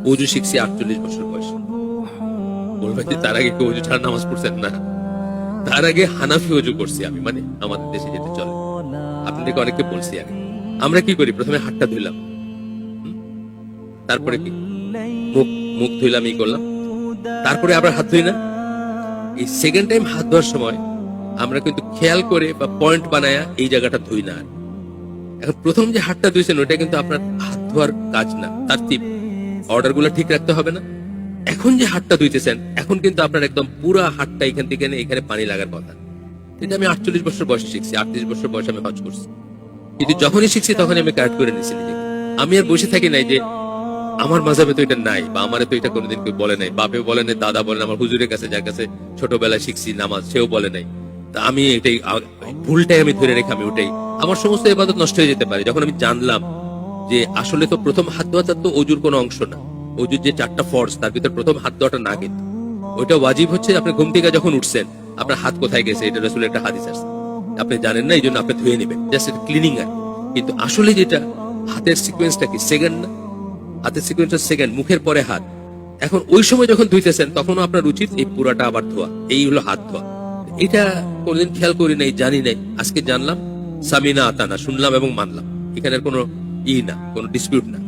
অজু শিখছি 48 বছর বয়সে। বলবেন যে তার আগে কেউ অজু ছাড়া নামাজ পড়ছেন না? তার আগে হানাফি অজু করছি আমি, মানে আমাদের দেশে যেতে চলে। আপনাদেরকে অনেককে বলছি আগে। আমরা কি করি? প্রথমে হাতটা ধুইলাম, তারপরে কি মুখ মুখ ধুইলাম, ই করলাম, তারপরে আবার হাত ধুই না? এই সেকেন্ড টাইম হাত ধোয়ার সময় আমরা কিন্তু খেয়াল করে বা পয়েন্ট বানায়া এই জায়গাটা ধুই না। এখন প্রথম যে হাতটা ধুইছেন ওটা কিন্তু আপনার হাত ধোয়ার কাজ না, তার অর্ডার গুলো ঠিক রাখতে হবে না? এখন যে হাতটা ধুইতেছেন এখন কিন্তু আপনার একদম পুরা হাতটা এখান থেকে এখানে পানি লাগার কথা। এটা আমি 48 বছর বয়সে শিখছি, 38 বছর বয়সে আমি হজ করছি। কিন্তু যখনই শিখছি তখনই আমি কারেক্ট করে নিয়েছি নিজেকে। আমি আর বসে থাকি নাই যে আমার মাঝাবে তো এটা নাই, বা আমার তো এটা কোনোদিন কেউ বলে নাই, বাপেও বলে নাই, দাদা বলে নাই, আমার হুজুরের কাছে যার কাছে ছোটবেলায় শিখছি নামাজ সেও বলে নাই। তা আমি এটাই ভুলটাই আমি ধরে রেখে আমি ওটাই, আমার সমস্ত ইবাদত নষ্ট হয়ে যেতে পারে। যখন আমি জানলাম যে আসলে তো প্রথম হাত ধোয়াটা তো অজুর কোনো অংশ না, অজুর যে 4টা ফরজ তার ভিতরে প্রথম হাত ধোয়াটা না, কিন্তু ওইটা ওয়াজিব হচ্ছে আপনি ঘুম থেকে যখন উঠছেন আপনার হাত কোথায় গেছে এটা রাসূলের একটা হাদিস আছে, আপনি জানেন না, এই জন্য আপনি ধুয়ে নেবেন, জাস্ট ক্লিনিং আর। কিন্তু আসলে যেটা হাতের সিকোয়েন্সটা কি সেকেন্ড না? হাতের সিকোয়েন্সটা সেকেন্ড, মুখের পরে হাত। এখন ওই সময় যখন ধুইতেছেন তখনও আপনার উচিত এই পুরাটা আবার ধোয়া, এই হলো হাত ধোয়া। এটা কোনোদিন খেয়াল করি নাই, জানি নাই, আজকে জানলাম। সামিনা আতানা, শুনলাম এবং মানলাম, এখানের কোনো ই না, কোনো ডিসপিউট না।